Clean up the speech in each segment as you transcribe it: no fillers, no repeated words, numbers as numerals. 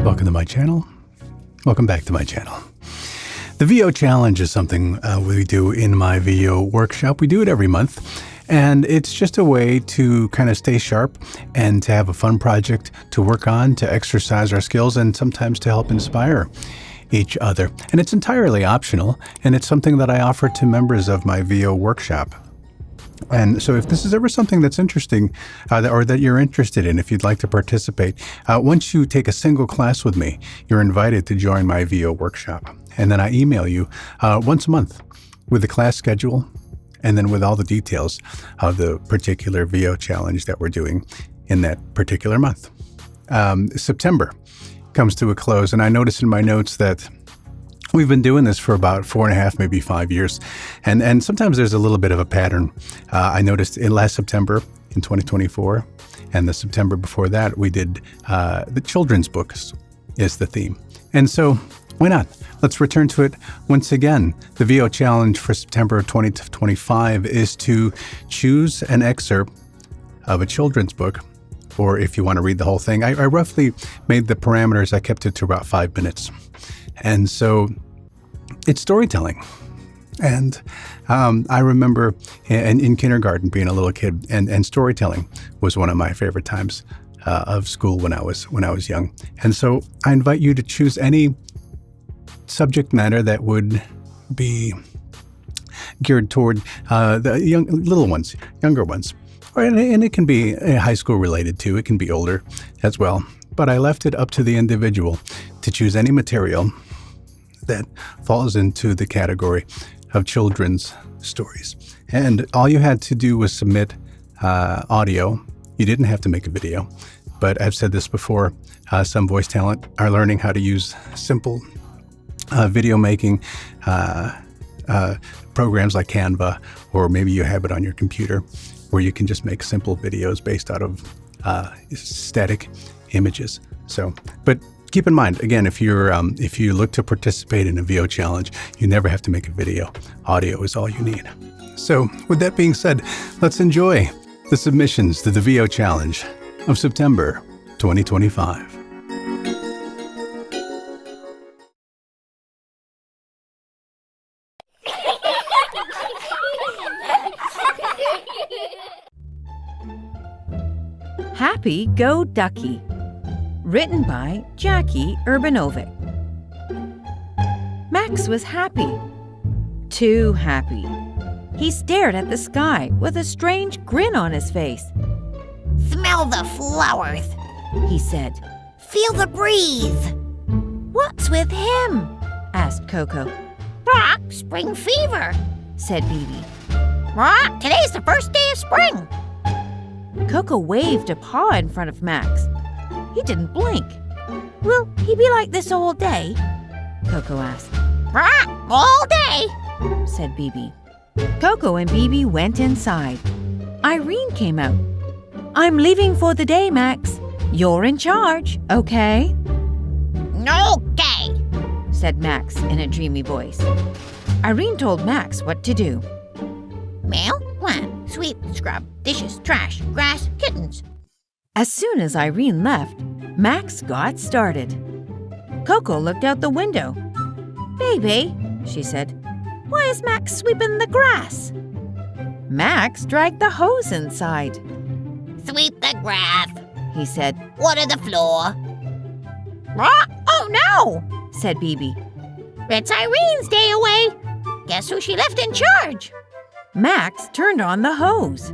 Welcome to my channel. Welcome back to my channel. The VO challenge is something we do in my VO workshop. We do it every month, and it's just a way to kind of stay sharp and to have a fun project to work on, to exercise our skills, and sometimes to help inspire each other. And it's entirely optional, and it's something that I offer to members of my VO workshop. And so if this is ever something that's interesting or that you're interested in, if you'd like to participate, once you take a single class with me, you're invited to join my VO workshop. And then I email you once a month with the class schedule and then with all the details of the particular VO challenge that we're doing in that particular month. September comes to a close, and I noticed in my notes that we've been doing this for about 4.5, maybe 5 years. And sometimes there's a little bit of a pattern. I noticed in last September in 2024 and the September before that, we did the children's books is the theme. And so why not? Let's return to it once again. The VO challenge for September 2025 is to choose an excerpt of a children's book, or if you want to read the whole thing. I roughly made the parameters. I kept it to about 5 minutes. And so it's storytelling. And I remember in kindergarten being a little kid, and storytelling was one of my favorite times of school when I was young. And so I invite you to choose any subject matter that would be geared toward the younger ones. And it can be high school related too. It can be older as well. But I left it up to the individual to choose any material that falls into the category of children's stories. And all you had to do was submit audio. You didn't have to make a video. But I've said this before, some voice talent are learning how to use simple video making programs like Canva, or maybe you have it on your computer where you can just make simple videos based out of static images. But keep in mind, again, if you look to participate in a VO challenge, you never have to make a video. Audio is all you need. So with that being said, let's enjoy the submissions to the VO challenge of September 2025. Happy Go Ducky. Written by Jackie Urbanovic. Max was happy. Too happy. He stared at the sky with a strange grin on his face. Smell the flowers, he said. Feel the breeze. What's with him? Asked Coco. Spring fever, said Bibi. Today's the first day of spring. Coco waved a paw in front of Max. He didn't blink. Will he be like this all day? Coco asked. All day, said Bibi. Coco and Bibi went inside. Irene came out. I'm leaving for the day, Max. You're in charge, okay? Okay, said Max in a dreamy voice. Irene told Max what to do. Mail, plant, sweep, scrub, dishes, trash, grass, kittens. As soon as Irene left, Max got started. Coco looked out the window. Baby, she said, why is Max sweeping the grass? Max dragged the hose inside. Sweep the grass, he said. Water the floor. Oh no, said Bibi. It's Irene's day away. Guess who she left in charge? Max turned on the hose.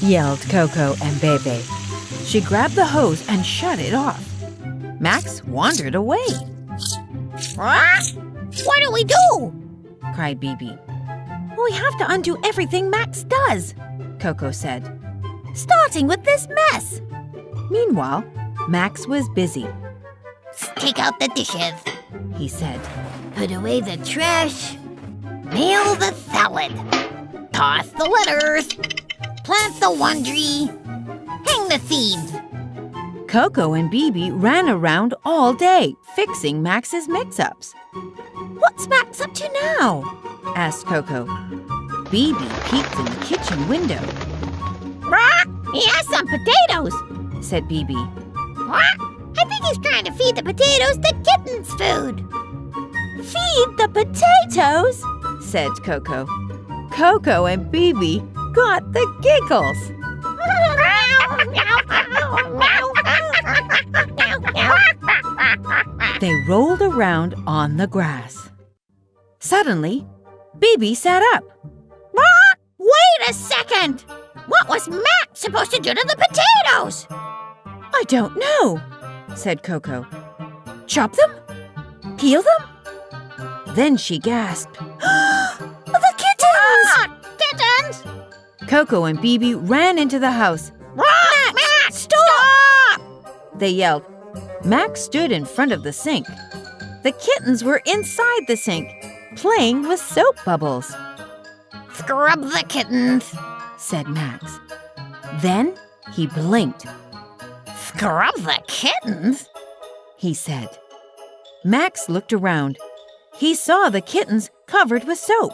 Yelled Coco and Bebe. She grabbed the hose and shut it off. Max wandered away. What do we do? Cried Bibi. We have to undo everything Max does, Coco said. Starting with this mess. Meanwhile, Max was busy. Take out the dishes, he said. Put away the trash. Mail the salad. Toss the letters. Plant the laundry. Hang the seeds. Coco and Bibi ran around all day, fixing Max's mix-ups. What's Max up to now? Asked Coco. Bibi peeked in the kitchen window. He has some potatoes. said Bibi. What? I think he's trying to feed the potatoes the kittens' food. Feed the potatoes, said Coco. Coco and Bibi got the giggles. They rolled around on the grass. Suddenly, Bibi sat up. Wait a second! What was Max supposed to do to the potatoes? I don't know, said Coco. Chop them? Peel them? Then she gasped. The kittens! Kittens! Coco and Bibi ran into the house. Max, stop! They yelled. Max stood in front of the sink. The kittens were inside the sink, playing with soap bubbles. Scrub the kittens, said Max. Then he blinked. Scrub the kittens? He said. Max looked around. He saw the kittens covered with soap.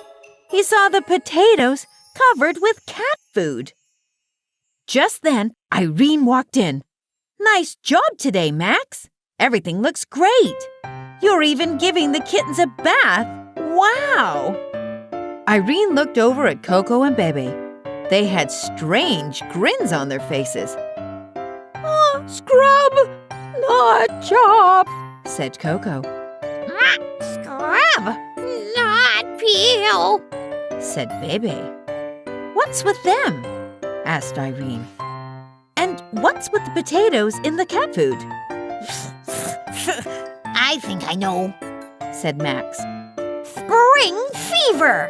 He saw the potatoes covered with cat food. Just then, Irene walked in. Nice job today, Max. Everything looks great. You're even giving the kittens a bath. Wow! Irene looked over at Coco and Bebe. They had strange grins on their faces. Scrub, not chop, said Coco. Scrub, not peel, said Bebe. What's with them? Asked Irene. And what's with the potatoes in the cat food? I think I know, said Max. Spring fever.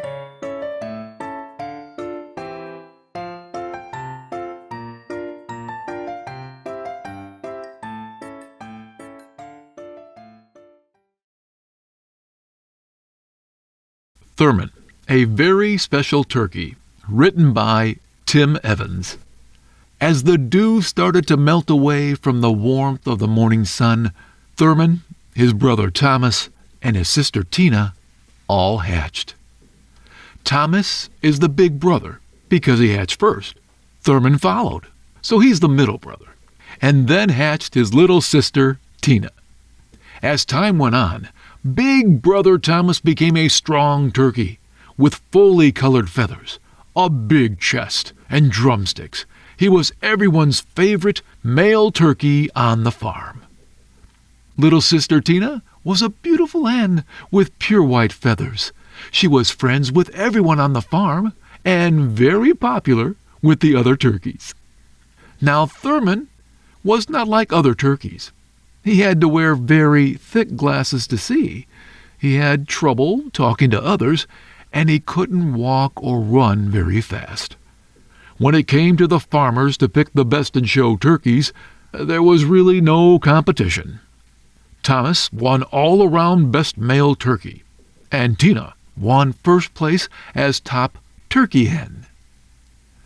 Thurman, a very special turkey, written by Tim Evans. As the dew started to melt away from the warmth of the morning sun, Thurman, his brother Thomas, and his sister Tina all hatched. Thomas is the big brother because he hatched first. Thurman followed, so he's the middle brother, and then hatched his little sister Tina. As time went on, Big Brother Thomas became a strong turkey with fully colored feathers, a big chest, and drumsticks. He was everyone's favorite male turkey on the farm. Little sister Tina was a beautiful hen with pure white feathers. She was friends with everyone on the farm and very popular with the other turkeys. Now Thurman was not like other turkeys. He had to wear very thick glasses to see. He had trouble talking to others, and he couldn't walk or run very fast. When it came to the farmers to pick the best in show turkeys, there was really no competition. Thomas won all-around best male turkey, and Tina won first place as top turkey hen.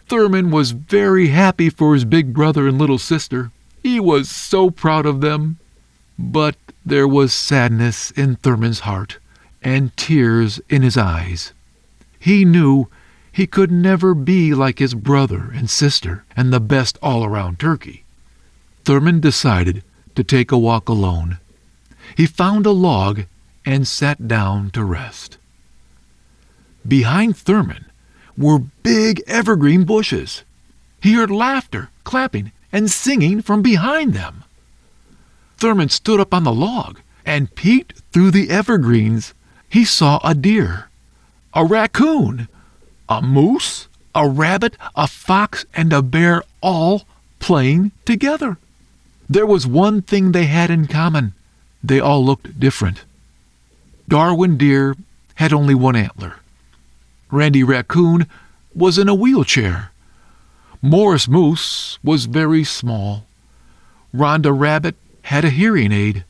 Thurman was very happy for his big brother and little sister. He was so proud of them. But there was sadness in Thurman's heart and tears in his eyes. He knew he could never be like his brother and sister and the best all-around turkey. Thurman decided to take a walk alone. He found a log and sat down to rest. Behind Thurman were big evergreen bushes. He heard laughter, clapping, and singing from behind them. Thurman stood up on the log and peeked through the evergreens. He saw a deer, a raccoon, a moose, a rabbit, a fox, and a bear all playing together. There was one thing they had in common. They all looked different. Darwin Deer had only one antler. Randy Raccoon was in a wheelchair. Morris Moose was very small. Rhonda Rabbit had a hearing aid.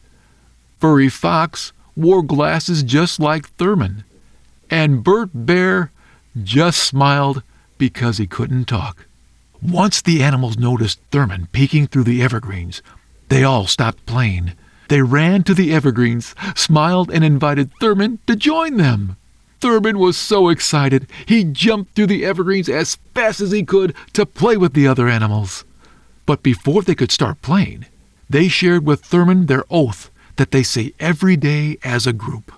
Furry Fox wore glasses just like Thurman. And Bert Bear just smiled because he couldn't talk. Once the animals noticed Thurman peeking through the evergreens, they all stopped playing. They ran to the evergreens, smiled, and invited Thurman to join them. Thurman was so excited, he jumped through the evergreens as fast as he could to play with the other animals. But before they could start playing, they shared with Thurman their oath that they say every day as a group.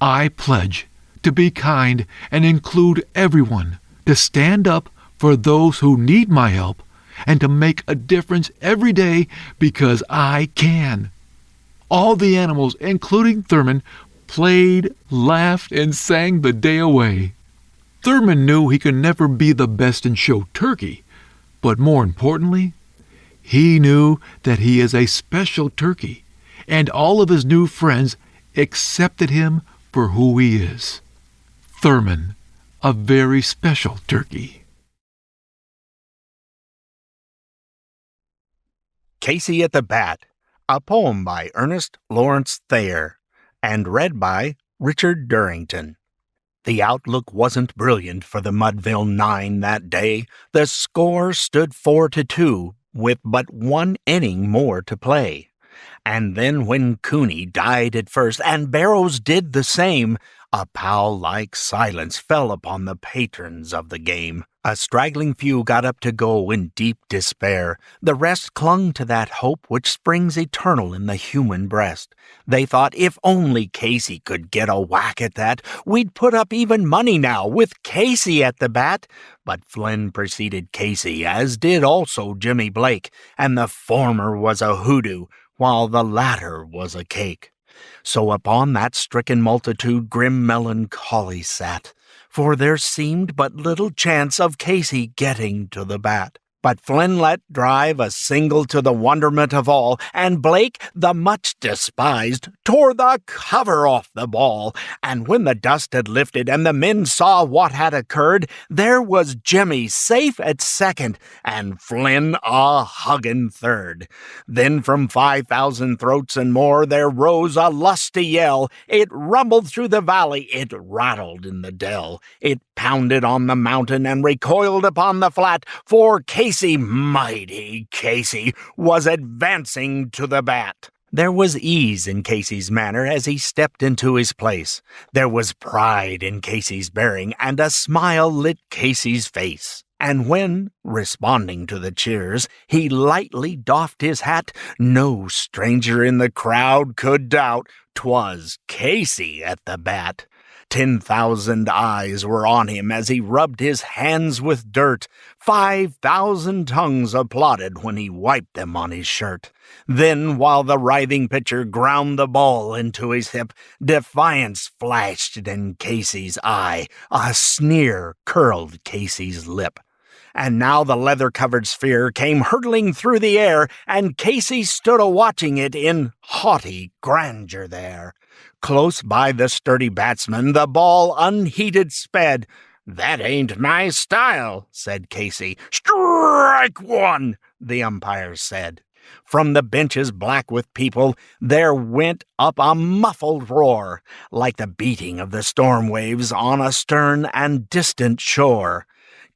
I pledge to be kind and include everyone, to stand up for those who need my help, and to make a difference every day because I can. All the animals, including Thurman, played, laughed, and sang the day away. Thurman knew he could never be the best in show turkey, but more importantly, he knew that he is a special turkey, and all of his new friends accepted him for who he is. Thurman, a very special turkey. Casey at the Bat, a poem by Ernest Lawrence Thayer, and read by Richard Durrington. The outlook wasn't brilliant for the Mudville Nine that day. The score stood 4-2, with but one inning more to play. And then when Cooney died at first, and Barrows did the same, a pall-like silence fell upon the patrons of the game. A straggling few got up to go in deep despair. The rest clung to that hope which springs eternal in the human breast. They thought if only Casey could get a whack at that, we'd put up even money now with Casey at the bat. But Flynn preceded Casey, as did also Jimmy Blake, and the former was a hoodoo, while the latter was a cake. So upon that stricken multitude grim melancholy sat, for there seemed but little chance of Casey getting to the bat. But Flynn let drive a single to the wonderment of all, and Blake, the much despised, tore the cover off the ball. And when the dust had lifted and the men saw what had occurred, there was Jimmy safe at second, and Flynn a huggin' third. Then from 5,000 throats and more there rose a lusty yell. It rumbled through the valley, it rattled in the dell. It pounded on the mountain and recoiled upon the flat, for Casey, mighty Casey, was advancing to the bat. There was ease in Casey's manner as he stepped into his place. There was pride in Casey's bearing, and a smile lit Casey's face. And when, responding to the cheers, he lightly doffed his hat, no stranger in the crowd could doubt 'twas Casey at the bat. 10,000 eyes were on him as he rubbed his hands with dirt. 5,000 tongues applauded when he wiped them on his shirt. Then, while the writhing pitcher ground the ball into his hip, defiance flashed in Casey's eye. A sneer curled Casey's lip. And now the leather-covered sphere came hurtling through the air, and Casey stood a-watching it in haughty grandeur there. Close by the sturdy batsman the ball unheeded sped. "That ain't my style," said Casey. "Strike one," the umpire said. From the benches black with people there went up a muffled roar, like the beating of the storm waves on a stern and distant shore.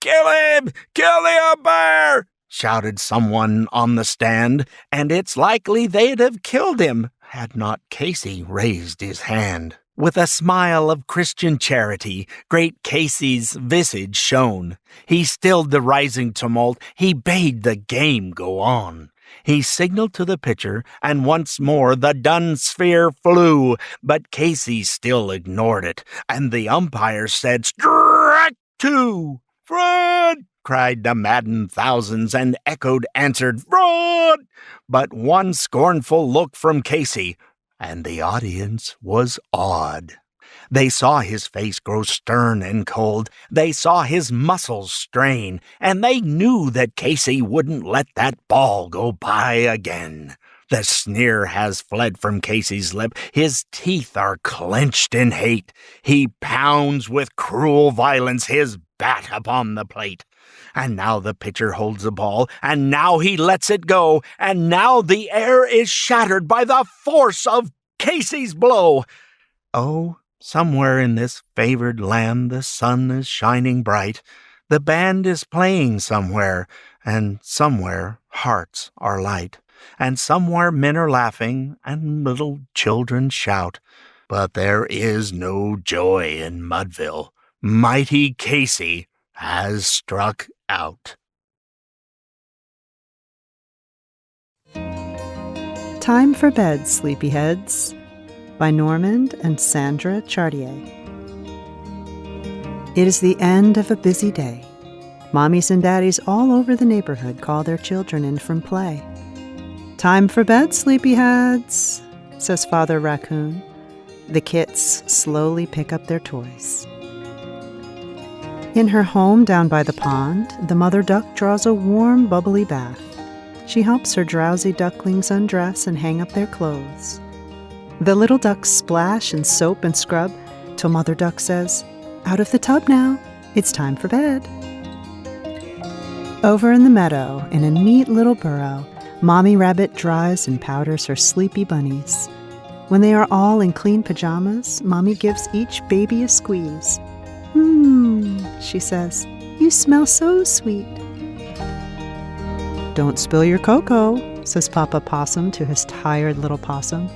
"Kill him! Kill the umpire!" shouted someone on the stand, and it's likely they'd have killed him had not Casey raised his hand. With a smile of Christian charity, great Casey's visage shone. He stilled the rising tumult, he bade the game go on. He signaled to the pitcher, and once more the dun sphere flew, but Casey still ignored it, and the umpire said, "Strike two!" "Fraud!" cried the maddened thousands, and answered, "Fraud!" But one scornful look from Casey, and the audience was awed. They saw his face grow stern and cold, they saw his muscles strain, and they knew that Casey wouldn't let that ball go by again. The sneer has fled from Casey's lip, his teeth are clenched in hate. He pounds with cruel violence his bat upon the plate. And now the pitcher holds the ball, and now he lets it go, and now the air is shattered by the force of Casey's blow. Oh, somewhere in this favored land the sun is shining bright. The band is playing somewhere, and somewhere hearts are light. And somewhere men are laughing, and little children shout. But there is no joy in Mudville. Mighty Casey has struck out. Time for Bed, Sleepyheads, by Normand and Sandra Chartier. It is the end of a busy day. Mommies and daddies all over the neighborhood call their children in from play. Time for bed, sleepyheads, says Father Raccoon. The kits slowly pick up their toys. In her home down by the pond, the mother duck draws a warm, bubbly bath. She helps her drowsy ducklings undress and hang up their clothes. The little ducks splash in soap and scrub till Mother Duck says, "Out of the tub now, it's time for bed." Over in the meadow, in a neat little burrow, Mommy Rabbit dries and powders her sleepy bunnies. When they are all in clean pajamas, Mommy gives each baby a squeeze. She says, "You smell so sweet." "Don't spill your cocoa," says Papa Possum to his tired little possum.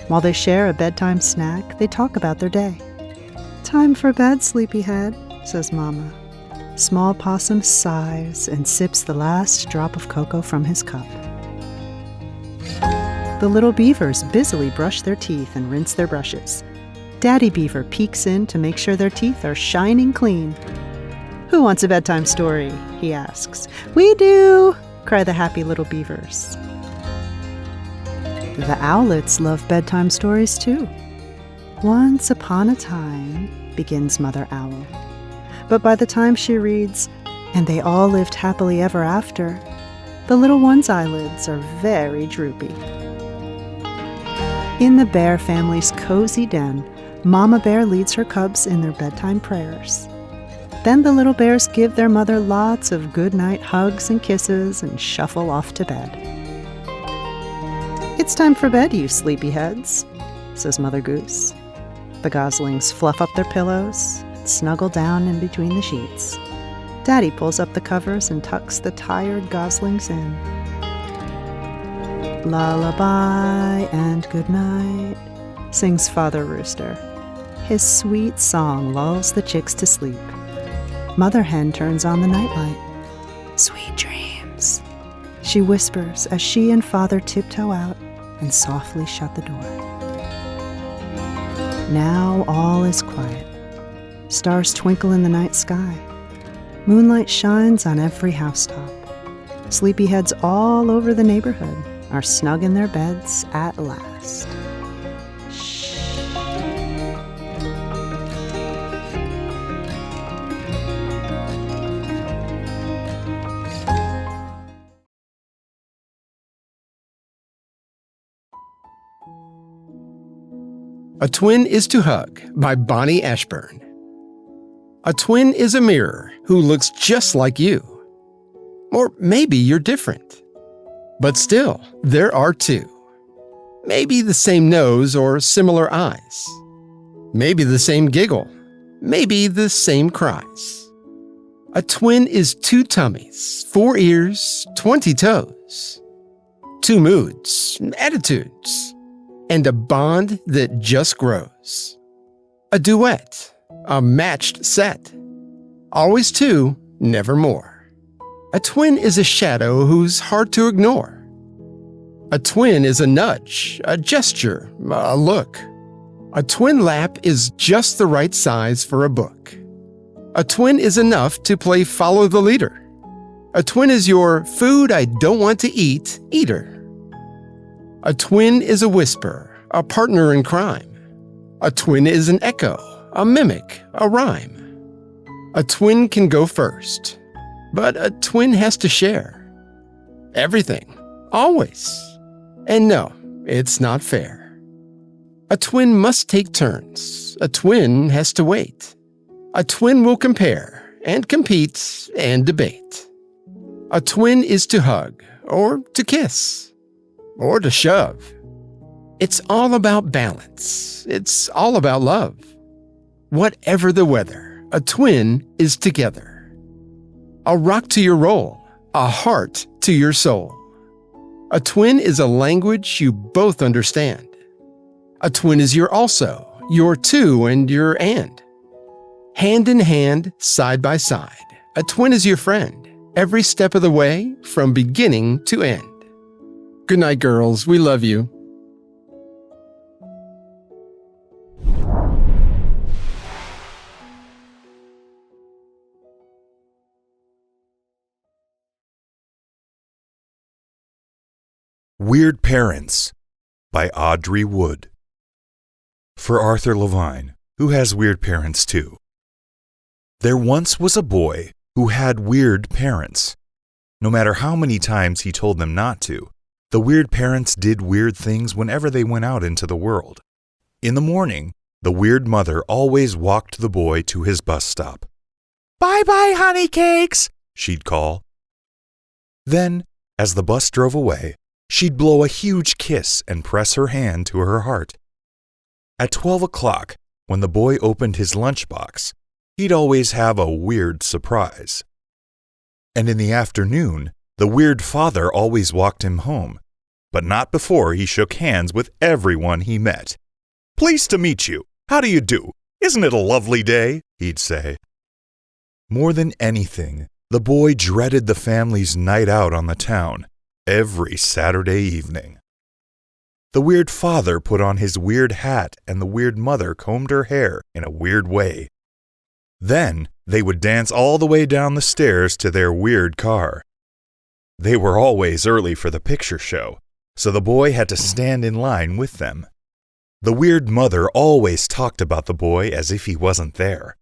While they share a bedtime snack, they talk about their day. "Time for bed, sleepyhead," says Mama. Small Possum sighs and sips the last drop of cocoa from his cup. The little beavers busily brush their teeth and rinse their brushes. Daddy Beaver peeks in to make sure their teeth are shining clean. "Who wants a bedtime story?" he asks. "We do!" cry the happy little beavers. The owlets love bedtime stories too. "Once upon a time," begins Mother Owl. But by the time she reads, "And they all lived happily ever after," the little one's eyelids are very droopy. In the bear family's cozy den, Mama Bear leads her cubs in their bedtime prayers. Then the little bears give their mother lots of good-night hugs and kisses and shuffle off to bed. "It's time for bed, you sleepyheads," says Mother Goose. The goslings fluff up their pillows and snuggle down in between the sheets. Daddy pulls up the covers and tucks the tired goslings in. "Lullaby and good night," sings Father Rooster. His sweet song lulls the chicks to sleep. Mother Hen turns on the nightlight. "Sweet dreams," she whispers as she and Father tiptoe out and softly shut the door. Now all is quiet. Stars twinkle in the night sky. Moonlight shines on every housetop. Sleepyheads all over the neighborhood are snug in their beds at last. Shh. A Twin is to Hug by Bonnie Ashburn. A twin is a mirror who looks just like you. Or maybe you're different. But still, there are two. Maybe the same nose or similar eyes. Maybe the same giggle. Maybe the same cries. A twin is two tummies, 4 ears, 20 toes. 2 moods, attitudes, and a bond that just grows. A duet, a matched set. Always two, never more. A twin is a shadow who's hard to ignore. A twin is a nudge, a gesture, a look. A twin lap is just the right size for a book. A twin is enough to play follow the leader. A twin is your food I don't want to eat eater. A twin is a whisper, a partner in crime. A twin is an echo, a mimic, a rhyme. A twin can go first, but a twin has to share everything, always. And no, it's not fair. A twin must take turns. A twin has to wait. A twin will compare and compete and debate. A twin is to hug or to kiss or to shove. It's all about balance. It's all about love. Whatever the weather, a twin is together. A rock to your roll, a heart to your soul. A twin is a language you both understand. A twin is your also, your two, and your and. Hand in hand, side by side. A twin is your friend, every step of the way, from beginning to end. Good night, girls. We love you. Weird Parents by Audrey Wood. For Arthur Levine, who has weird parents too. There once was a boy who had weird parents. No matter how many times he told them not to, the weird parents did weird things whenever they went out into the world. In the morning, the weird mother always walked the boy to his bus stop. "Bye-bye, honey cakes," she'd call. Then, as the bus drove away, she'd blow a huge kiss and press her hand to her heart. At 12 o'clock, when the boy opened his lunchbox, he'd always have a weird surprise. And in the afternoon, the weird father always walked him home, but not before he shook hands with everyone he met. "Pleased to meet you. How do you do? Isn't it a lovely day?" he'd say. More than anything, the boy dreaded the family's night out on the town every Saturday evening. The weird father put on his weird hat and the weird mother combed her hair in a weird way. Then they would dance all the way down the stairs to their weird car. They were always early for the picture show, so the boy had to stand in line with them. The weird mother always talked about the boy as if he wasn't there.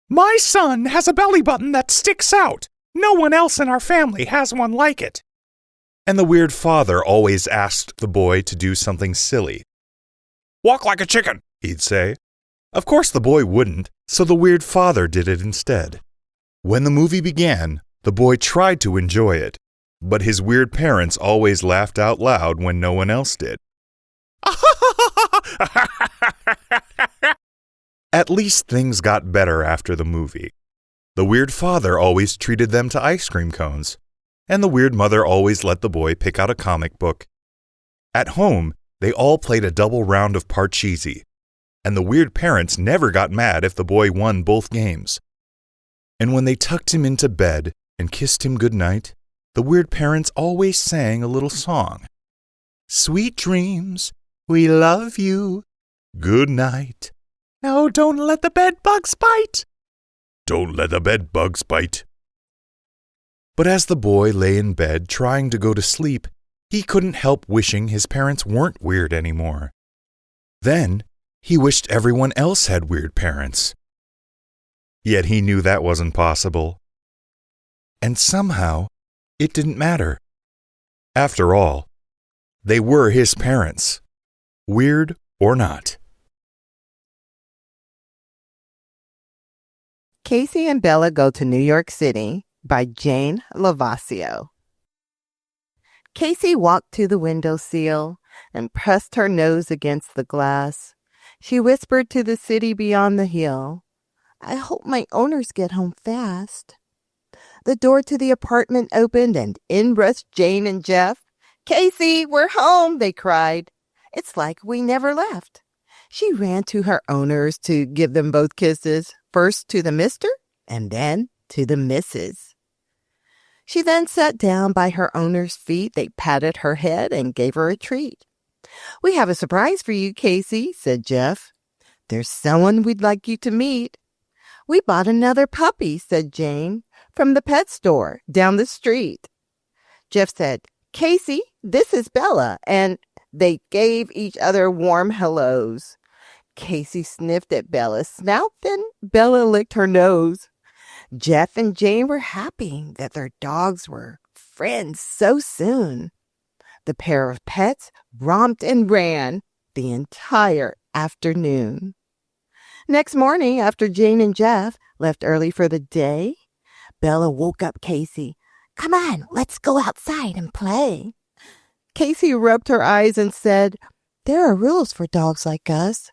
"My son has a belly button that sticks out. No one else in our family has one like it." And the weird father always asked the boy to do something silly. "Walk like a chicken," he'd say. Of course the boy wouldn't, so the weird father did it instead. When the movie began, the boy tried to enjoy it, but his weird parents always laughed out loud when no one else did. At least things got better after the movie. The weird father always treated them to ice cream cones, and the weird mother always let the boy pick out a comic book. At home, they all played a double round of Parcheesi, and the weird parents never got mad if the boy won both games. And when they tucked him into bed and kissed him good night, the weird parents always sang a little song. "Sweet dreams, we love you. Good night. Now don't let the bed bugs bite. Don't let the bed bugs bite." But as the boy lay in bed trying to go to sleep, he couldn't help wishing his parents weren't weird anymore. Then he wished everyone else had weird parents. Yet he knew that wasn't possible. And somehow, it didn't matter. After all, they were his parents, weird or not. Casey and Bella Go to New York City by Jane Lavasio. Casey walked to the window sill and pressed her nose against the glass. She whispered to the city beyond the hill, "I hope my owners get home fast." The door to the apartment opened and in rushed Jane and Jeff. "Casey, we're home," they cried. "It's like we never left." She ran to her owners to give them both kisses, first to the Mr. and then to the Mrs. She then sat down by her owner's feet. They patted her head and gave her a treat. "We have a surprise for you, Casey," said Jeff. "There's someone we'd like you to meet." "We bought another puppy," said Jane, "from the pet store down the street." Jeff said, "Casey, this is Bella," and they gave each other warm hellos. Casey sniffed at Bella's snout, then Bella licked her nose. Jeff and Jane were happy that their dogs were friends so soon. The pair of pets romped and ran the entire afternoon. Next morning, after Jane and Jeff left early for the day, Bella woke up Casey. "Come on, let's go outside and play." Casey rubbed her eyes and said, "There are rules for dogs like us.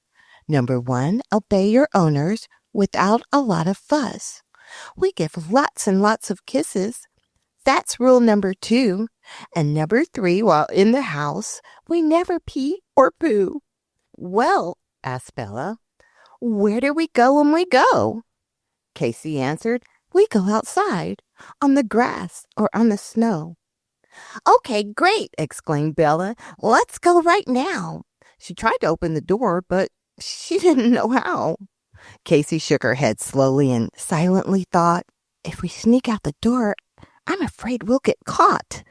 Number 1, obey your owners without a lot of fuss. We give lots and lots of kisses. That's rule number 2. And number 3, while in the house, we never pee or poo." "Well," asked Bella, "where do we go when we go?" Casey answered, "We go outside, on the grass or on the snow." Okay, great, exclaimed Bella. Let's go right now. She tried to open the door, but she didn't know how. Casey shook her head slowly and silently thought, if we sneak out the door, I'm afraid we'll get caught.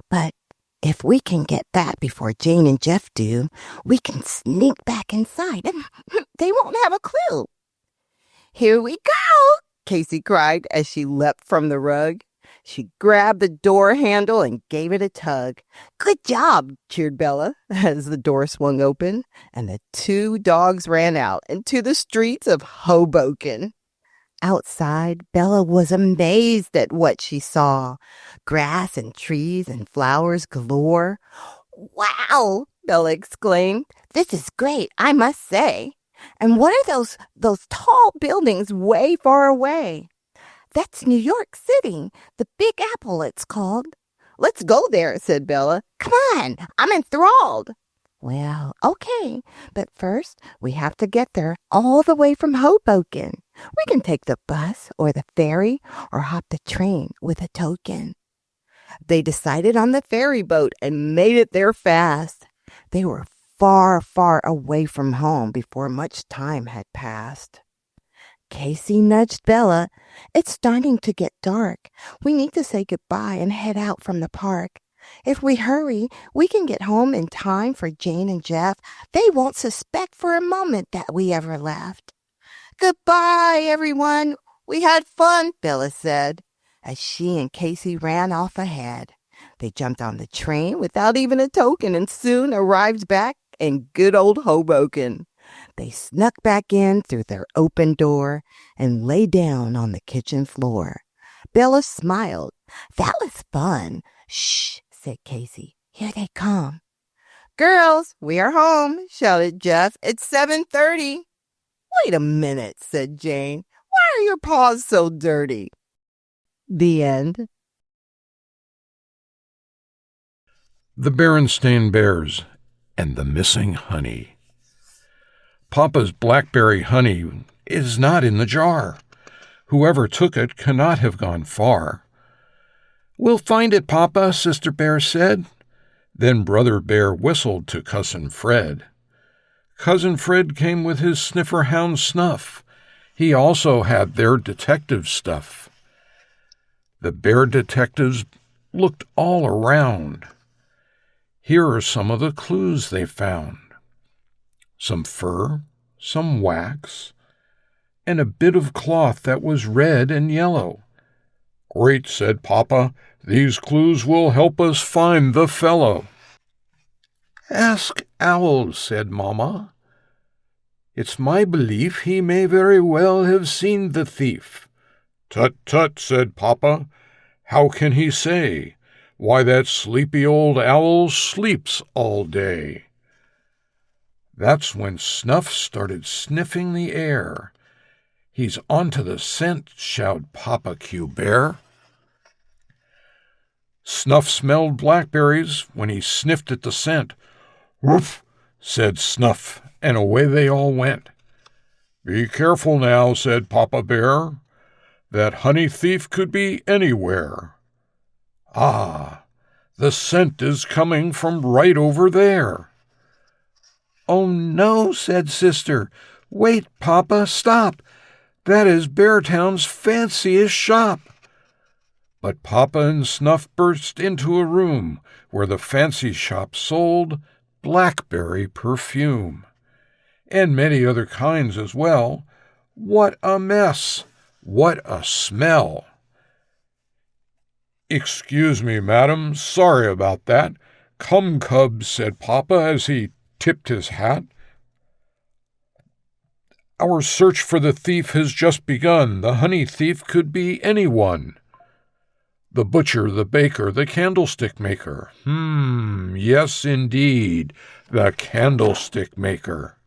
But if we can get that before Jane and Jeff do, we can sneak back inside and they won't have a clue. Here we go, Casey cried as she leapt from the rug. She grabbed the door handle and gave it a tug. Good job, cheered Bella as the door swung open and the two dogs ran out into the streets of Hoboken. Outside, Bella was amazed at what she saw. Grass and trees and flowers galore. Wow, Bella exclaimed. This is great, I must say. And what are those tall buildings way far away? That's New York City, the Big Apple it's called. Let's go there, said Bella. Come on, I'm enthralled. Well, okay, but first we have to get there all the way from Hoboken. We can take the bus or the ferry or hop the train with a token. They decided on the ferry boat and made it there fast. They were far, far away from home before much time had passed. Casey nudged Bella. It's starting to get dark. We need to say goodbye and head out from the park. If we hurry, we can get home in time for Jane and Jeff. They won't suspect for a moment that we ever left. Goodbye, everyone. We had fun, Bella said, as she and Casey ran off ahead. They jumped on the train without even a token and soon arrived back in good old Hoboken. They snuck back in through their open door and lay down on the kitchen floor. Bella smiled. That was fun. Shh, said Casey. Here they come. Girls, we are home, shouted Jeff. It's 7:30. Wait a minute, said Jane. Why are your paws so dirty? The end. The Berenstain Bears and the Missing Honey. Papa's blackberry honey is not in the jar. Whoever took it cannot have gone far. We'll find it, Papa, Sister Bear said. Then Brother Bear whistled to Cousin Fred. Cousin Fred came with his sniffer hound Snuff. He also had their detective stuff. The bear detectives looked all around. Here are some of the clues they found. Some fur, some wax, and a bit of cloth that was red and yellow. Great, said Papa. These clues will help us find the fellow. Ask Owl, said Mamma. It's my belief he may very well have seen the thief. Tut, tut, said Papa. How can he say? Why, that sleepy old owl sleeps all day. That's when Snuff started sniffing the air. He's onto the scent, shouted Papa Q Bear. Snuff smelled blackberries when he sniffed at the scent. Woof, said Snuff, and away they all went. Be careful now, said Papa Bear. That honey thief could be anywhere. Ah, the scent is coming from right over there. Oh, no, said Sister. Wait, Papa, stop. That is Beartown's fanciest shop. But Papa and Snuff burst into a room where the fancy shop sold blackberry perfume, and many other kinds as well. What a mess! What a smell! Excuse me, madam, sorry about that. Come, Cubs, said Papa as he tipped his hat. Our search for the thief has just begun. The honey thief could be anyone. The butcher, the baker, the candlestick maker. Yes, indeed, the candlestick maker.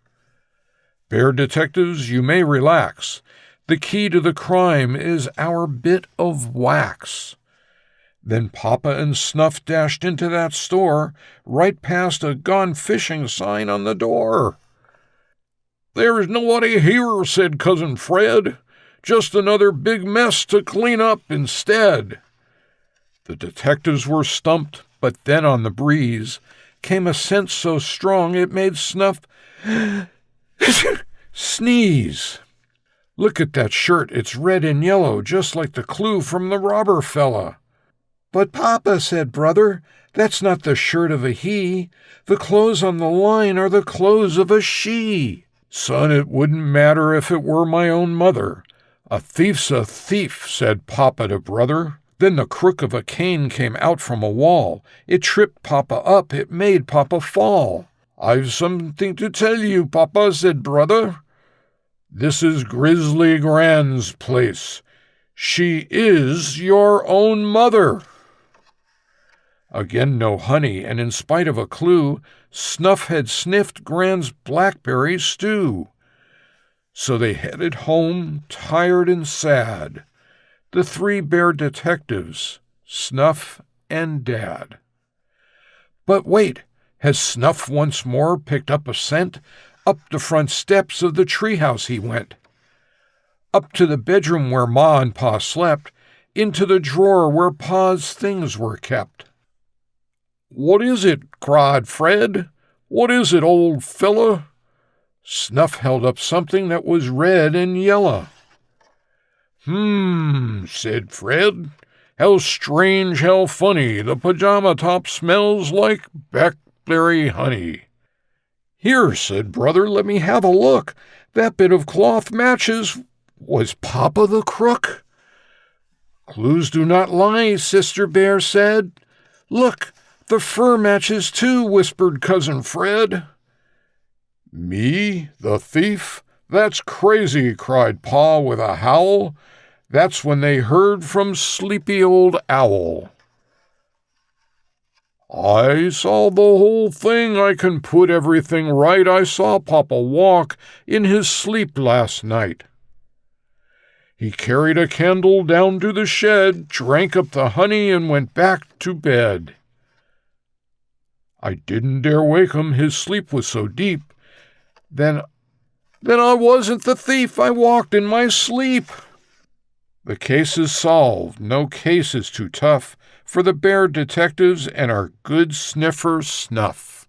Bear detectives, you may relax. The key to the crime is our bit of wax. Then Papa and Snuff dashed into that store, right past a gone fishing sign on the door. There's nobody here, said Cousin Fred. Just another big mess to clean up instead. The detectives were stumped, But then on the breeze came a scent so strong it made Snuff sneeze. Look at that shirt, it's red and yellow, just like the clue from the robber fella. But Papa, said Brother, that's not the shirt of a he. The clothes on the line are the clothes of a she. Son, it wouldn't matter if it were my own mother. A thief's a thief, said Papa to Brother. Then the crook of a cane came out from a wall. It tripped Papa up, it made Papa fall. I've something to tell you, Papa, said Brother. This is Grizzly Gran's place. She is your own mother. Again no honey, and in spite of a clue, Snuff had sniffed Gran's blackberry stew. So they headed home, tired and sad, the three bear detectives, Snuff and Dad. But wait, has Snuff once more picked up a scent? Up the front steps of the treehouse he went. Up to the bedroom where Ma and Pa slept, into the drawer where Pa's things were kept. What is it? Cried Fred. What is it, old fella? Snuff held up something that was red and yellow. Said Fred. How strange, how funny, the pajama top smells like blackberry honey. Here, said Brother, let me have a look. That bit of cloth matches. Was Papa the crook? Clues do not lie, Sister Bear said. Look, the fur matches too, whispered Cousin Fred. Me, the thief? That's crazy, cried Pa with a howl. That's when they heard from sleepy old Owl. I saw the whole thing, I can put everything right. I saw Papa walk in his sleep last night. He carried a candle down to the shed, drank up the honey, and went back to bed. I didn't dare wake him, his sleep was so deep. Then I wasn't the thief, I walked in my sleep. The case is solved, no case is too tough for the bear detectives and our good sniffer Snuff.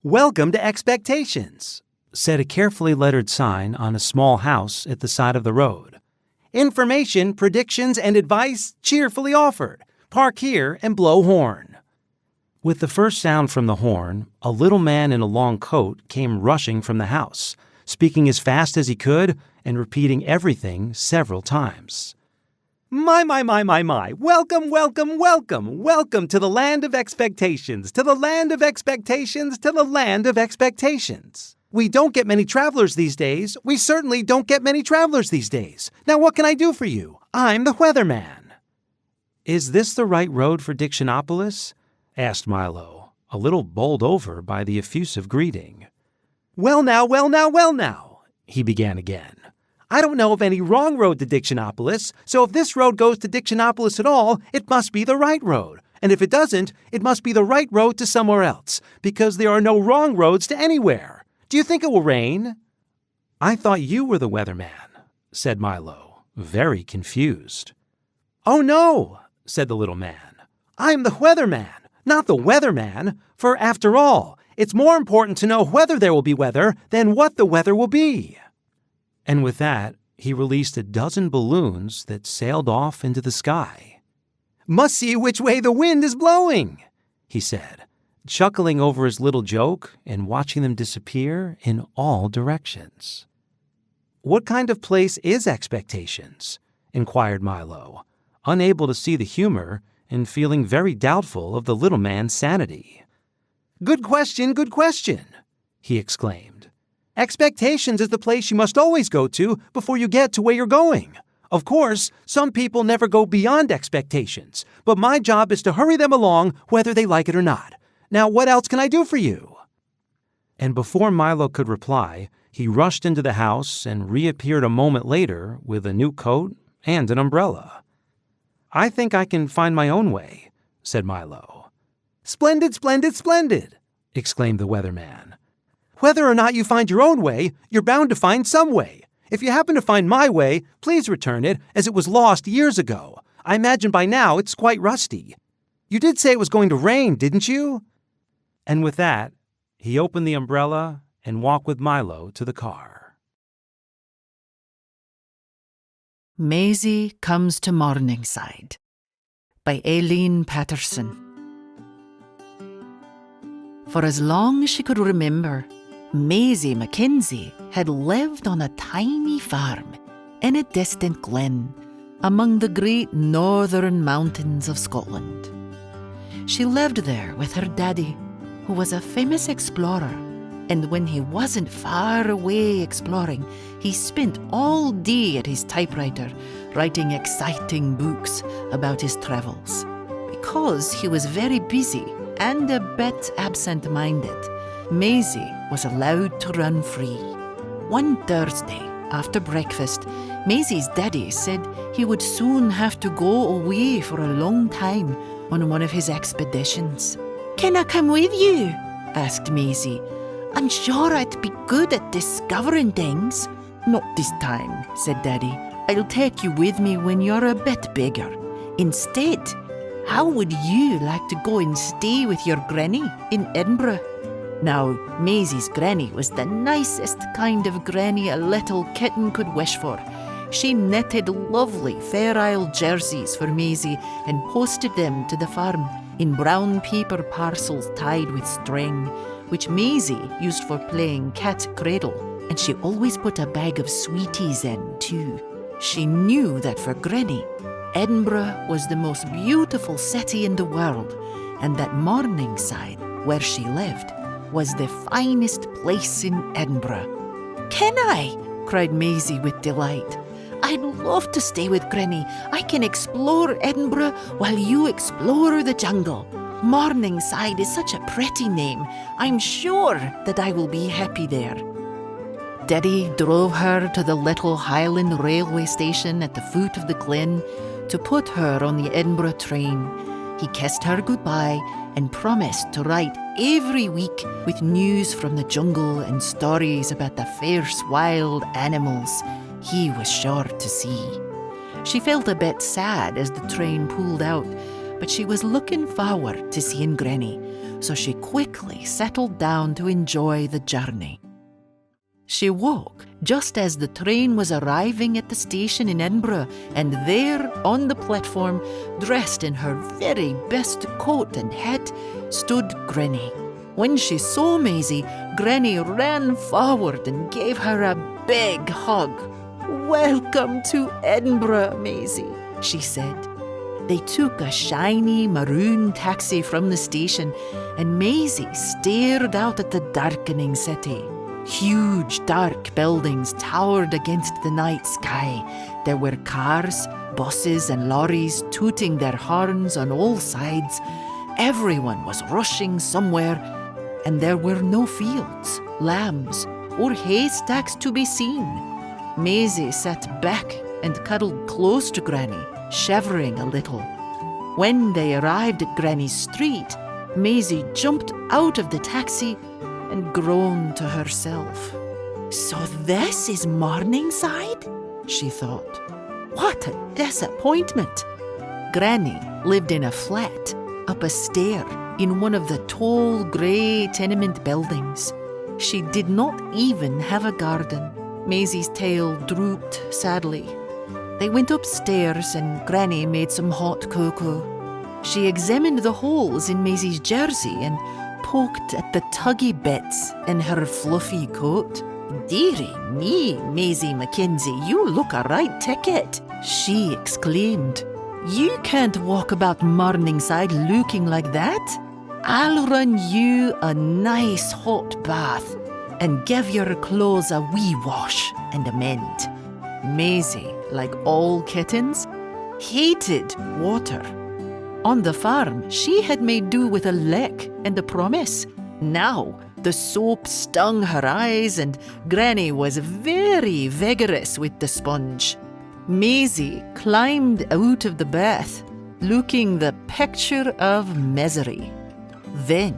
Welcome to Expectations, said a carefully lettered sign on a small house at the side of the road. Information, predictions, and advice cheerfully offered. Park here and blow horn. With the first sound from the horn, a little man in a long coat came rushing from the house, speaking as fast as he could and repeating everything several times. My. Welcome, welcome, welcome. Welcome to the land of expectations, to the land of expectations, to the land of expectations. We don't get many travelers these days. We certainly don't get many travelers these days. Now what can I do for you? I'm the weatherman. Is this the right road for Dictionopolis? Asked Milo, a little bowled over by the effusive greeting. Well now, he began again. I don't know of any wrong road to Dictionopolis, so if this road goes to Dictionopolis at all, it must be the right road. And if it doesn't, it must be the right road to somewhere else, because there are no wrong roads to anywhere. Do you think it will rain? I thought you were the weatherman, said Milo, very confused. Oh no, said the little man. I'm the weatherman, not the weatherman, for after all, it's more important to know whether there will be weather than what the weather will be. And with that, he released a dozen balloons that sailed off into the sky. Must see which way the wind is blowing, he said, chuckling over his little joke and watching them disappear in all directions. What kind of place is Expectations? Inquired Milo, unable to see the humor and feeling very doubtful of the little man's sanity. Good question, he exclaimed. Expectations is the place you must always go to before you get to where you're going. Of course, some people never go beyond expectations, but my job is to hurry them along whether they like it or not. Now, what else can I do for you? And before Milo could reply, he rushed into the house and reappeared a moment later with a new coat and an umbrella. I think I can find my own way, said Milo. Splendid, exclaimed the weatherman. Whether or not you find your own way, you're bound to find some way. If you happen to find my way, please return it, as it was lost years ago. I imagine by now it's quite rusty. You did say it was going to rain, didn't you?" And with that, he opened the umbrella and walked with Milo to the car. Maisie Comes to Morningside by Aileen Patterson. For as long as she could remember, Maisie Mackenzie had lived on a tiny farm in a distant glen among the great northern mountains of Scotland. She lived there with her daddy, who was a famous explorer, and when he wasn't far away exploring, he spent all day at his typewriter writing exciting books about his travels. Because he was very busy and a bit absent-minded, Maisie was allowed to run free. One Thursday, after breakfast, Maisie's daddy said he would soon have to go away for a long time on one of his expeditions. "Can I come with you?" asked Maisie. "I'm sure I'd be good at discovering things." "Not this time," said Daddy. "I'll take you with me when you're a bit bigger. Instead, how would you like to go and stay with your granny in Edinburgh?" Now, Maisie's granny was the nicest kind of granny a little kitten could wish for. She knitted lovely Fair Isle jerseys for Maisie and posted them to the farm in brown paper parcels tied with string, which Maisie used for playing cat cradle, and she always put a bag of sweeties in too. She knew that for Granny, Edinburgh was the most beautiful city in the world, and that Morningside, where she lived, was the finest place in Edinburgh. "Can I?" cried Maisie with delight. "I'd love to stay with Granny. I can explore Edinburgh while you explore the jungle. Morningside is such a pretty name. I'm sure that I will be happy there." Daddy drove her to the little Highland railway station at the foot of the glen to put her on the Edinburgh train. He kissed her goodbye and promised to write every week with news from the jungle and stories about the fierce wild animals he was sure to see. She felt a bit sad as the train pulled out, but she was looking forward to seeing Granny, so she quickly settled down to enjoy the journey. She woke just as the train was arriving at the station in Edinburgh, and there on the platform, dressed in her very best coat and hat, stood Granny. When she saw Maisie, Granny ran forward and gave her a big hug. "Welcome to Edinburgh, Maisie," she said. They took a shiny maroon taxi from the station, and Maisie stared out at the darkening city. Huge dark buildings towered against the night sky. There were cars, buses and lorries tooting their horns on all sides. Everyone was rushing somewhere, and there were no fields, lambs, or haystacks to be seen. Maisie sat back and cuddled close to Granny, shivering a little. When they arrived at Granny's street, Maisie jumped out of the taxi and groaned to herself. "So this is Morningside?" she thought. "What a disappointment!" Granny lived in a flat up a stair in one of the tall grey tenement buildings. She did not even have a garden. Maisie's tail drooped sadly. They went upstairs and Granny made some hot cocoa. She examined the holes in Maisie's jersey and poked at the tuggy bits in her fluffy coat. "Dearie me, Maisie Mackenzie, you look a right ticket," she exclaimed. "You can't walk about Morningside looking like that. I'll run you a nice hot bath and give your clothes a wee wash and a mend." Maisie, like all kittens, hated water. On the farm, she had made do with a lick and a promise. Now, the soap stung her eyes and Granny was very vigorous with the sponge. Maisie climbed out of the bath, looking the picture of misery. Then,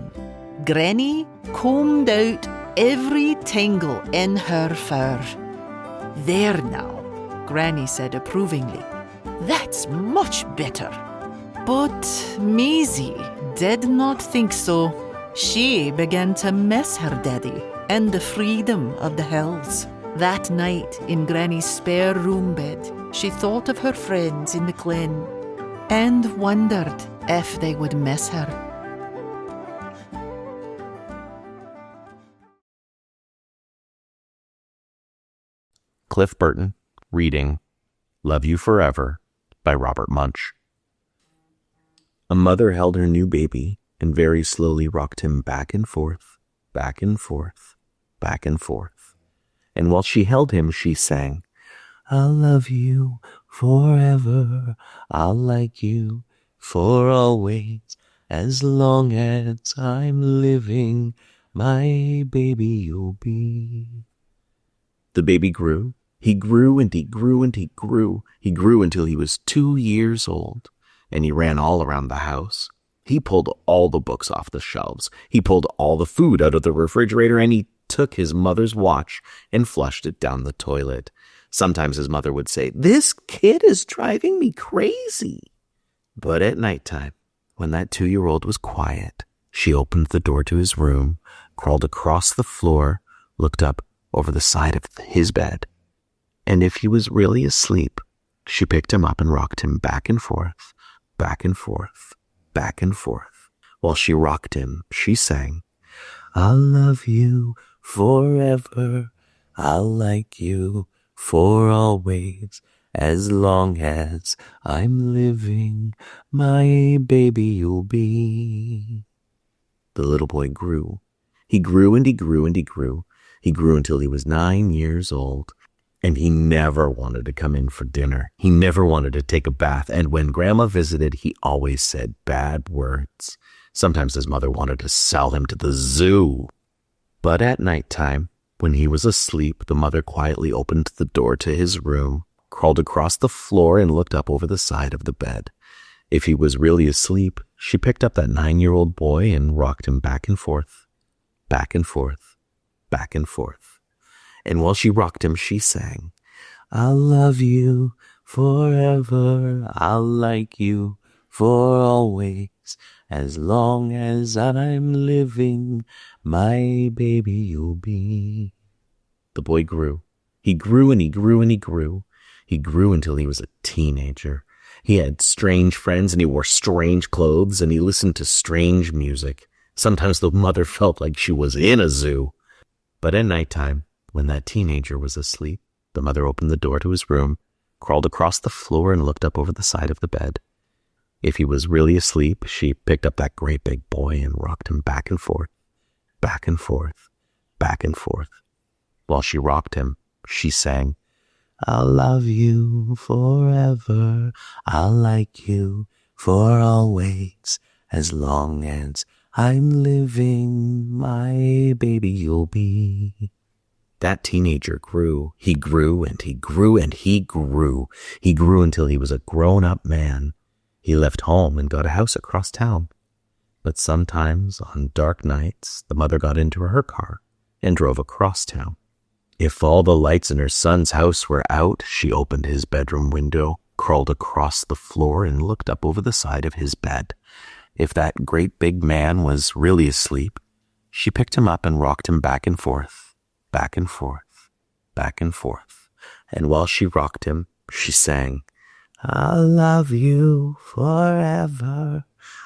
Granny combed out every tingle in her fur. There now, Granny said approvingly. That's much better. But Maisie did not think so. She began to miss her daddy and the freedom of the hills. That night, in Granny's spare room bed, she thought of her friends in the glen and wondered if they would miss her. Cliff Burton, reading Love You Forever by Robert Munsch. A mother held her new baby and very slowly rocked him back and forth, back and forth, back and forth. And while she held him, she sang, I'll love you forever, I'll like you for always, as long as I'm living, my baby you'll be. The baby grew. He grew and he grew and he grew. He grew until he was 2 years old, and he ran all around the house. He pulled all the books off the shelves. He pulled all the food out of the refrigerator, and he took his mother's watch and flushed it down the toilet. Sometimes his mother would say, This kid is driving me crazy. But at nighttime, when that 2-year-old was quiet, she opened the door to his room, crawled across the floor, looked up over the side of his bed, and if he was really asleep, she picked him up and rocked him back and forth, back and forth, back and forth. While she rocked him, she sang, I'll love you forever, I'll like you for always, as long as I'm living, my baby you'll be. The little boy grew. He grew and he grew and he grew. He grew until he was 9 years old. And he never wanted to come in for dinner. He never wanted to take a bath. And when Grandma visited, he always said bad words. Sometimes his mother wanted to sell him to the zoo. But at nighttime, when he was asleep, the mother quietly opened the door to his room, crawled across the floor, and looked up over the side of the bed. If he was really asleep, she picked up that 9-year-old boy and rocked him back and forth, back and forth, back and forth. And while she rocked him, she sang, I'll love you forever, I'll like you for always, as long as I'm living, my baby you'll be. The boy grew. He grew and he grew and he grew. He grew until he was a teenager. He had strange friends and he wore strange clothes and he listened to strange music. Sometimes the mother felt like she was in a zoo. But at nighttime, when that teenager was asleep, the mother opened the door to his room, crawled across the floor, and looked up over the side of the bed. If he was really asleep, she picked up that great big boy and rocked him back and forth, back and forth, back and forth. While she rocked him, she sang, I'll love you forever, I'll like you for always, as long as I'm living, my baby you'll be. That teenager grew. He grew and he grew and he grew. He grew until he was a grown-up man. He left home and got a house across town. But sometimes, on dark nights, the mother got into her car and drove across town. If all the lights in her son's house were out, she opened his bedroom window, crawled across the floor, and looked up over the side of his bed. If that great big man was really asleep, she picked him up and rocked him back and forth, back and forth, back and forth. And while she rocked him, she sang, I'll love you forever,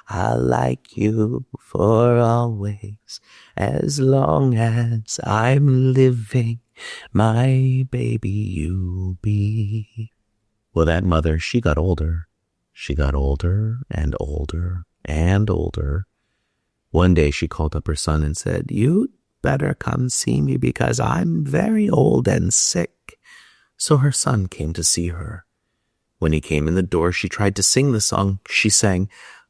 I'll like you for always, as long as I'm living, my baby you'll be. Well, that mother, she got older. She got older and older and older. One day she called up her son and said, You'd better come see me because I'm very old and sick. So her son came to see her. When he came in the door, she tried to sing the song. She sang,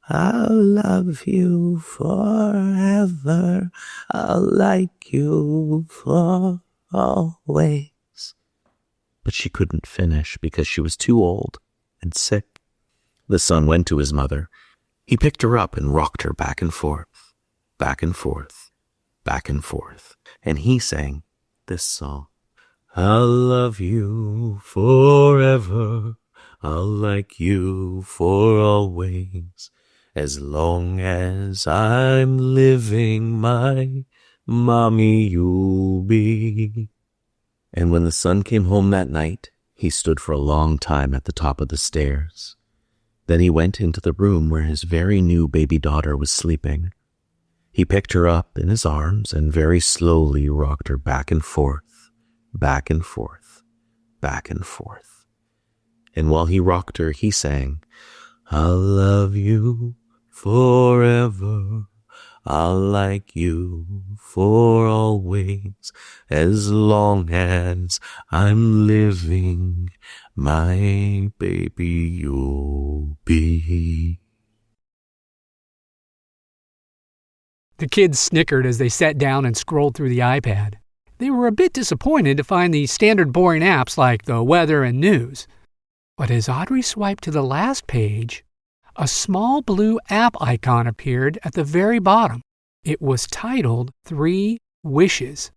I'll love you forever, I'll like you for always. But she couldn't finish because she was too old and sick. The son went to his mother. He picked her up and rocked her back and forth, back and forth, back and forth. And he sang this song. I'll love you forever. I'll like you for always. As long as I'm living, my mommy you'll be. And when the son came home that night, he stood for a long time at the top of the stairs. Then he went into the room where his very new baby daughter was sleeping. He picked her up in his arms and very slowly rocked her back and forth, back and forth, back and forth. And while he rocked her, he sang, I'll love you forever. I'll like you for always. As long as I'm living, my baby you'll be. The kids snickered as they sat down and scrolled through the iPad. They were a bit disappointed to find the standard boring apps like the weather and news. But as Audrey swiped to the last page, a small blue app icon appeared at the very bottom. It was titled 3 Wishes.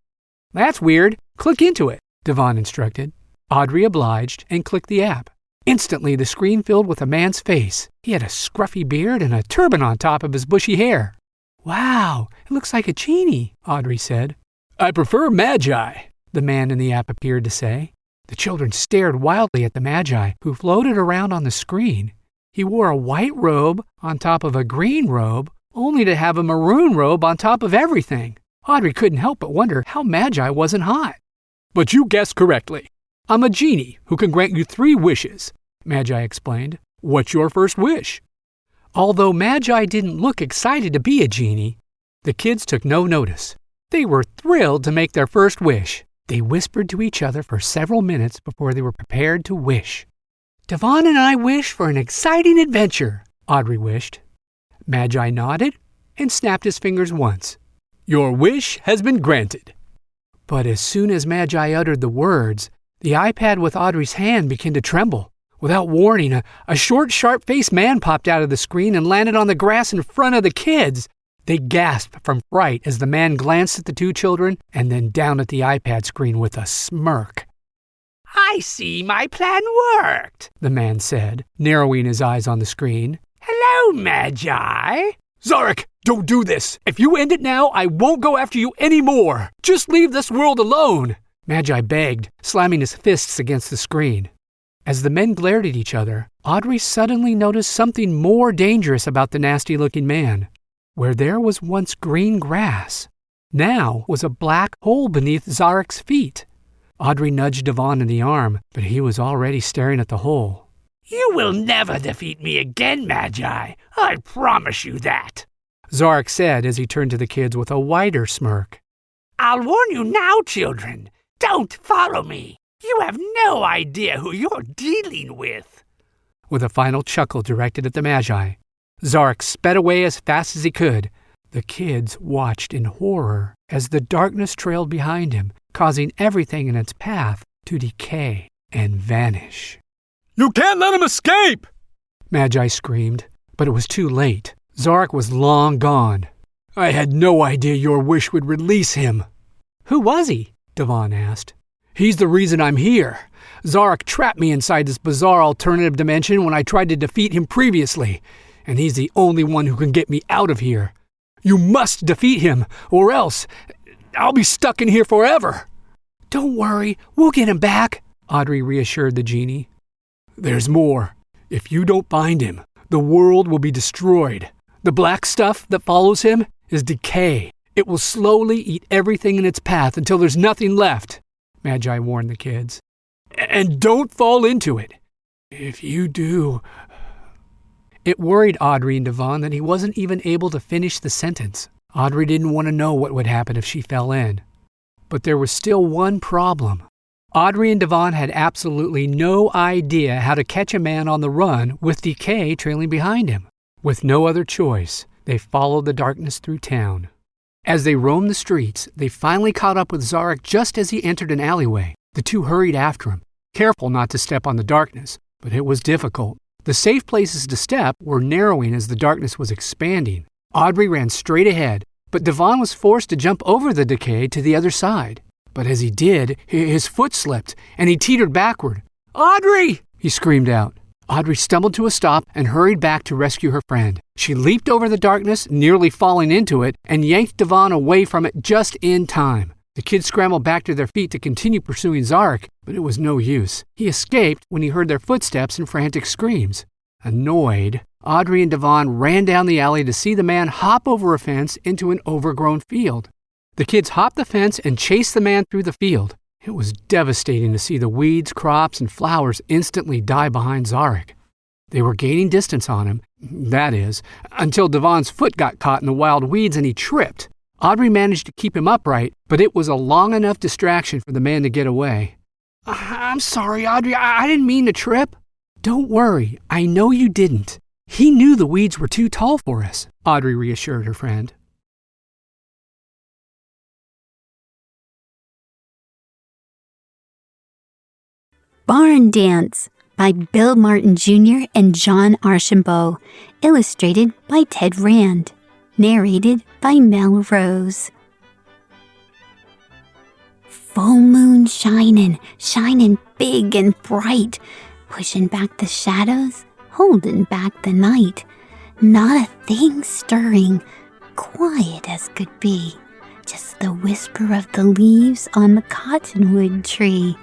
That's weird. Click into it, Devon instructed. Audrey obliged and clicked the app. Instantly, the screen filled with a man's face. He had a scruffy beard and a turban on top of his bushy hair. Wow, it looks like a genie, Audrey said. I prefer Magi, the man in the app appeared to say. The children stared wildly at the Magi, who floated around on the screen. He wore a white robe on top of a green robe, only to have a maroon robe on top of everything. Audrey couldn't help but wonder how Magi wasn't hot. But you guessed correctly. I'm a genie who can grant you 3 wishes, Magi explained. What's your first wish? Although Magi didn't look excited to be a genie, the kids took no notice. They were thrilled to make their first wish. They whispered to each other for several minutes before they were prepared to wish. Devon and I wish for an exciting adventure, Audrey wished. Magi nodded and snapped his fingers once. Your wish has been granted. But as soon as Magi uttered the words, the iPad with Audrey's hand began to tremble. Without warning, a short, sharp-faced man popped out of the screen and landed on the grass in front of the kids. They gasped from fright as the man glanced at the 2 children and then down at the iPad screen with a smirk. I see my plan worked, the man said, narrowing his eyes on the screen. Hello, Magi. Zarek, don't do this. If you end it now, I won't go after you anymore. Just leave this world alone, Magi begged, slamming his fists against the screen. As the men glared at each other, Audrey suddenly noticed something more dangerous about the nasty-looking man. Where there was once green grass, now was a black hole beneath Zarek's feet. Audrey nudged Devon in the arm, but he was already staring at the hole. You will never defeat me again, Magi. I promise you that, Zarek said as he turned to the kids with a wider smirk. I'll warn you now, children. Don't follow me. You have no idea who you're dealing with. With a final chuckle directed at the Magi, Zarek sped away as fast as he could. The kids watched in horror as the darkness trailed behind him, causing everything in its path to decay and vanish. You can't let him escape! Magi screamed, but it was too late. Zarek was long gone. I had no idea your wish would release him. Who was he? Devon asked. He's the reason I'm here. Zarek trapped me inside this bizarre alternative dimension when I tried to defeat him previously, and he's the only one who can get me out of here. You must defeat him, or else I'll be stuck in here forever. Don't worry, we'll get him back, Audrey reassured the genie. There's more. If you don't find him, the world will be destroyed. The black stuff that follows him is decay. It will slowly eat everything in its path until there's nothing left, Magi warned the kids. And don't fall into it. If you do... It worried Audrey and Devon that he wasn't even able to finish the sentence. Audrey didn't want to know what would happen if she fell in. But there was still one problem. Audrey and Devon had absolutely no idea how to catch a man on the run with decay trailing behind him. With no other choice, they followed the darkness through town. As they roamed the streets, they finally caught up with Zarek just as he entered an alleyway. The 2 hurried after him, careful not to step on the darkness, but it was difficult. The safe places to step were narrowing as the darkness was expanding. Audrey ran straight ahead, but Devon was forced to jump over the decay to the other side. But as he did, his foot slipped, and he teetered backward. "Audrey!" he screamed out. Audrey stumbled to a stop and hurried back to rescue her friend. She leaped over the darkness, nearly falling into it, and yanked Devon away from it just in time. The kids scrambled back to their feet to continue pursuing Zarek, but it was no use. He escaped when he heard their footsteps and frantic screams. Annoyed, Audrey and Devon ran down the alley to see the man hop over a fence into an overgrown field. The kids hopped the fence and chased the man through the field. It was devastating to see the weeds, crops, and flowers instantly die behind Zarek. They were gaining distance on him, that is, until Devon's foot got caught in the wild weeds and he tripped. Audrey managed to keep him upright, but it was a long enough distraction for the man to get away. "I'm sorry, Audrey. I didn't mean to trip." "Don't worry. I know you didn't. He knew the weeds were too tall for us," Audrey reassured her friend. Barn Dance by Bill Martin Jr. and John Archambault, illustrated by Ted Rand, narrated by Mel Rose. Full moon shining big and bright, pushing back the shadows, holding back the night. Not a thing stirring, quiet as could be, just the whisper of the leaves on the cottonwood tree.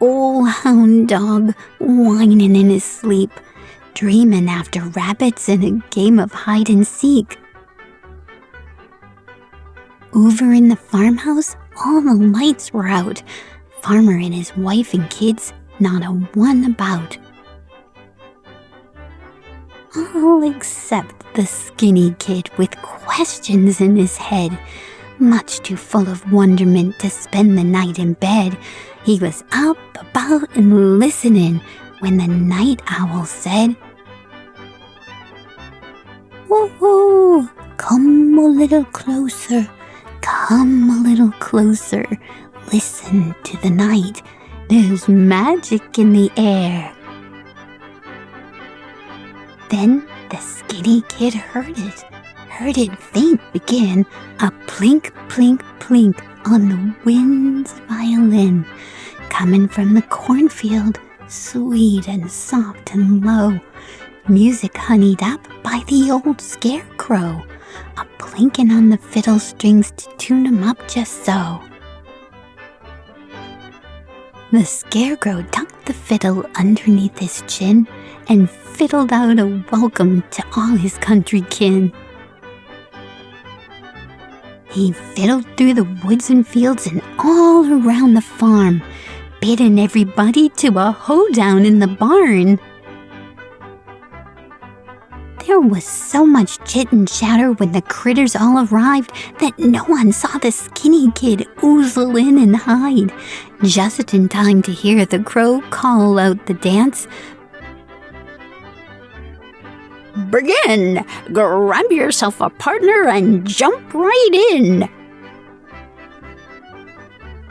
Old hound dog whining in his sleep, dreaming after rabbits in a game of hide and seek. Over in the farmhouse, all the lights were out. Farmer and his wife and kids, not a one about. All except the skinny kid with questions in his head, much too full of wonderment to spend the night in bed. He was up, about, and listening when the night owl said, "Woo-hoo, come a little closer, come a little closer. Listen to the night, there's magic in the air." Then the skinny kid heard it faint begin, a plink, plink, plink on the wind's violin, coming from the cornfield, sweet and soft and low, music honeyed up by the old scarecrow, a plinking on the fiddle strings to tune 'em up just so. The scarecrow tucked the fiddle underneath his chin and fiddled out a welcome to all his country kin. He fiddled through the woods and fields and all around the farm, bidding everybody to a hoedown in the barn. There was so much chit and chatter when the critters all arrived that no one saw the skinny kid oozle in and hide, just in time to hear the crow call out the dance. "Begin! Grab yourself a partner and jump right in!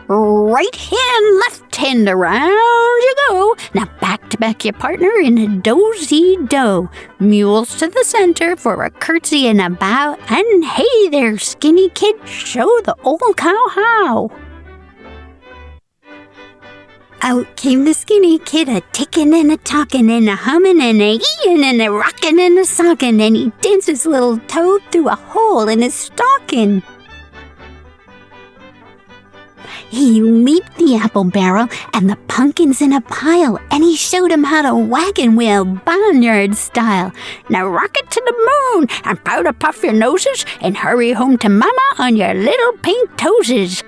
Right hand, left hand, around you go. Now back to back your partner in a dozy-do. Mules to the center for a curtsy and a bow. And hey there, skinny kid, show the old cow how." Out came the skinny kid, a ticking and a talking and a humming and a eeing and a rocking and a socking, and he danced his little toe through a hole in his stocking. He leaped the apple barrel and the pumpkins in a pile, and he showed 'em how to wagon wheel barnyard style. Now rock it to the moon and powder puff your noses and hurry home to mama on your little pink toeses.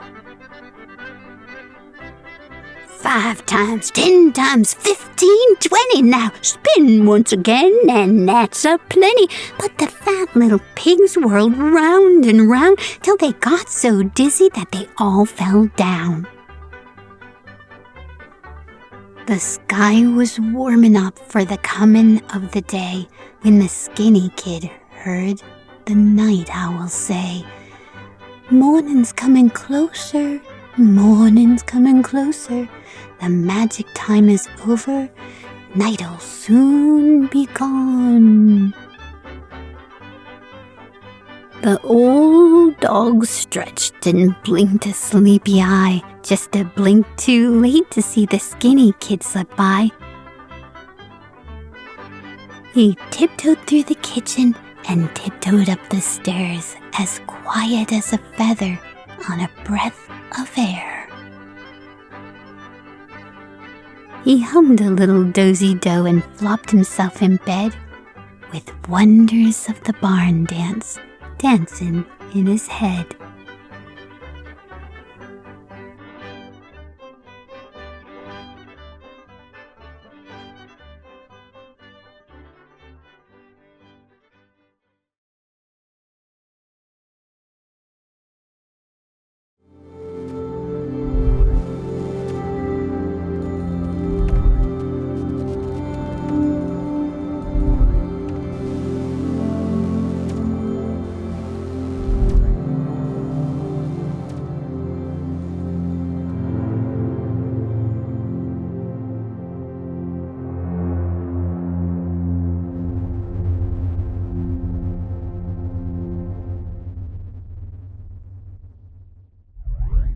5 times, 10 times, 15, 20. Now spin once again, and that's a plenty. But the fat little pigs whirled round and round till they got so dizzy that they all fell down. The sky was warming up for the coming of the day when the skinny kid heard the night owl say, "Morning's coming closer, morning's coming closer. The magic time is over, night'll soon be gone." The old dog stretched and blinked a sleepy eye, just a blink too late to see the skinny kid slip by. He tiptoed through the kitchen and tiptoed up the stairs, as quiet as a feather on a breath of air. He hummed a little dozy-do and flopped himself in bed, with wonders of the barn dance dancing in his head.